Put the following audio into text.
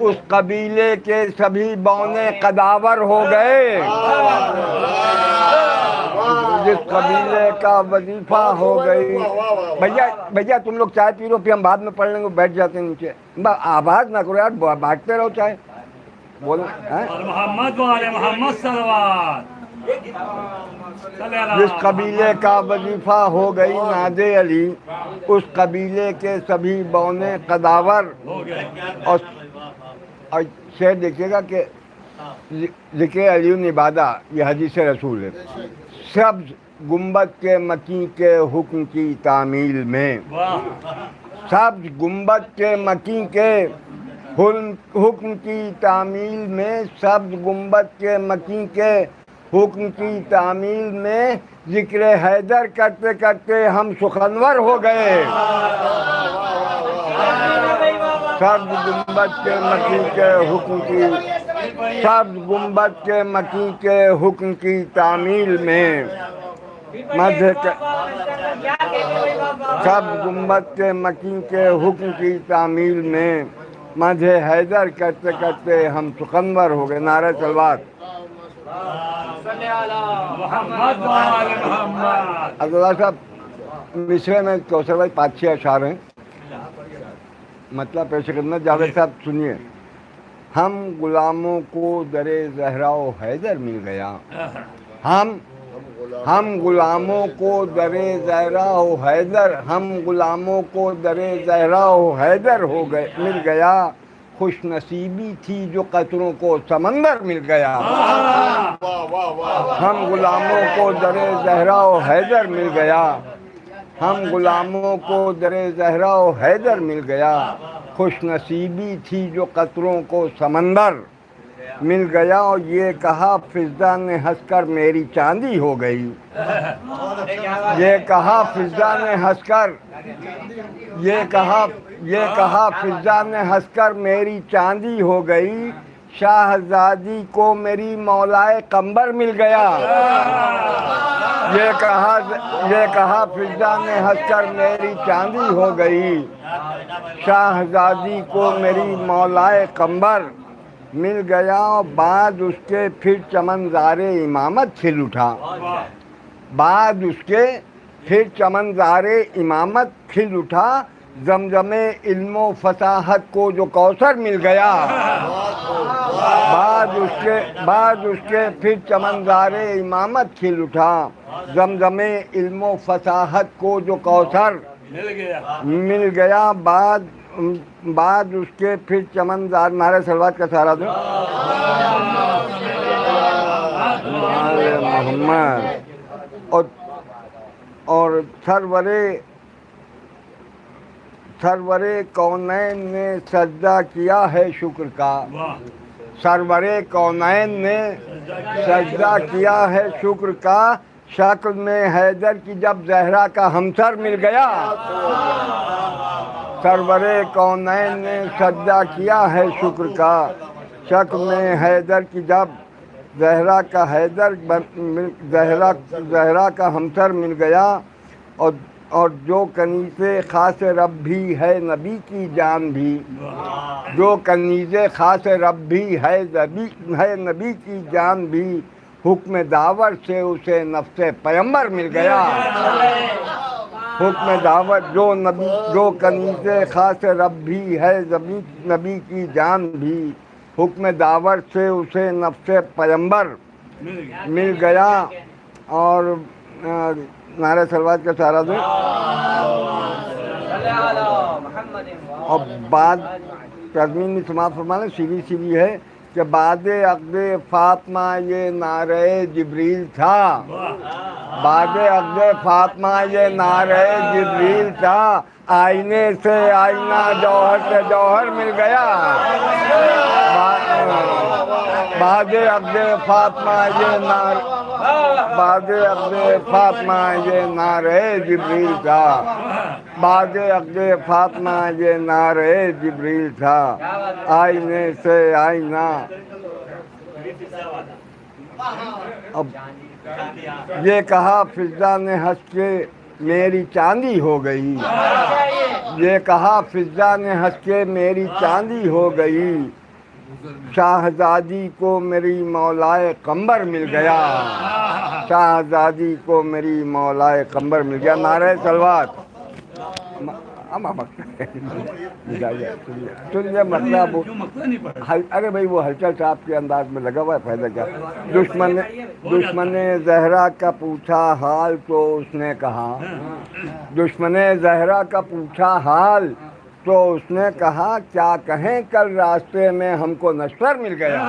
اس قبیلے کے سبھی بونے قداور ہو گئے، جس قبیلے کا وظیفہ ہو گئی۔ بھیا تم لوگ چائے پی لو، پھر ہم بعد میں پڑھ لیں گے، بیٹھ جاتے ہیں نیچے، آواز نہ کرو یار، بانٹتے رہو چائے، بولو۔ محمد والے محمد صلوات۔ جس قبیلے کا وظیفہ ہو گئی ناز علی، اس قبیلے کے سبھی بونے قداور ہو گئے۔ اور شعر دیکھیے گا کہ ذکر علی نبادہ، یہ حدیث رسول ہے، سبز گنبد کے مکی کے حکم کی تعمیل میں، سبز گنبد کے مکی کے حکم کی تعمیل میں، سبز گنبد کے مکی کے حکم کی تعمیل میں، ذکر حیدر کرتے کرتے ہم سخنور ہو گئے۔ سبز گنبد کے مکی کے حکم کی، سبز گنبد کے مکی کے حکم کی تعمیل میں، سبز گنبد کے مکی کے حکم کی تعمیل میں مدح حیدر کرتے کرتے ہم سخنور ہو گئے۔ نعرہ صلوات۔ محمد والے محمد۔ عبداللہ صاحب مصرے میں کوثر بھائی 5-6 اشعار ہیں، مطلب پیش کرنا۔ جاوید صاحب سنیے۔ ہم غلاموں کو در زہرا و حیدر مل گیا، ہم غلاموں کو در زہرا و حیدر، ہم غلاموں کو در زہرا و حیدر ہو گئے، مل گیا۔ خوش نصیبی تھی جو قطروں کو سمندر مل گیا۔ ہم غلاموں کو در زہرا و حیدر مل گیا، ہم غلاموں کو در زہرا و حیدر مل گیا۔ خوش نصیبی تھی جو قطروں کو سمندر مل گیا، اور یہ کہا فضا نے ہنس کر میری چاندی ہو گئی، یہ کہا فضا نے ہنس کر، یہ کہا فضا نے ہنس کر میری چاندی ہو گئی۔ شاہزادی کو میری مولائے قمبر مل گیا، یہ کہا فضا نے ہنس کر میری چاندی ہو گئی۔ شاہزادی کو میری مولائے قمبر مل گیا، اور بعد اس کے پھر چمنزار امامت کھل اٹھا، بعد اس کے پھر چمنزار امامت کھل اٹھا۔ زمزم علم و فصاحت کو جو کوثر مل گیا، بعد اس کے پھر چمنزار امامت کھل اٹھا۔ زمزم علم و فصاحت کو جو کوثر مل گیا، بعد اس کے پھر چمنزار۔ نعرہ صلوات کا سہارا دو۔ محمد۔ اور سرور کونین نے سجدہ کیا ہے شکر کا، سرور کونین نے سجدہ کیا ہے شکر کا۔ شکل میں حیدر کی جب زہرا کا ہمسر مل گیا، سرور کونین نے سجدہ کیا ہے شکر کا۔ شکل میں حیدر کی جب زہرا کا ہمسر مل گیا، اور جو کنیز خاص رب بھی ہے نبی کی جان بھی، جو کنیز خاص رب بھی ہے نبی کی جان بھی، حکم دعوت سے اسے نفس پیمبر مل گیا۔ حکم دعوت جو کنیز خاص رب بھی ہے نبی کی جان بھی، حکم دعوت سے اسے نفس پیمبر مل گیا۔ اور نعرہ صلوات کا سہارا دو۔ اور بعد تضمین میں سماعت فرمانا سیدھی ہے کہ بعد عقد فاطمہ یہ نعرہ جبریل تھا، بعد عقد فاطمہ یہ نعرہ جبریل تھا۔ آئینے سے آئینہ، جوہر سے جوہر مل گیا، بعد عقد فاطمہ یہ نعرہ جبریل تھا، بعد عقد فاطمہ یہ نعرہ جبریل تھا۔ آئینے سے آئینہ، اب یہ کہا فضا نے ہنس کے میری چاندی ہو گئی، یہ کہا فضا نے ہنس کے میری چاندی ہو گئی۔ شاہزادی کو میری مولائے قمبر مل گیا، شاہزادی کو میری مولائے قمبر مل گیا۔ نعرہ سلوات۔ سنیے مطلب، ارے بھائی وہ ہلچل صاحب کے انداز میں لگا ہوا ہے، فائدہ کیا۔ دشمن زہرا کا پوچھا حال تو اس نے کہا، دشمن زہرا کا پوچھا حال تو اس نے کہا کیا کہیں کل راستے میں ہم کو نشتر مل گیا۔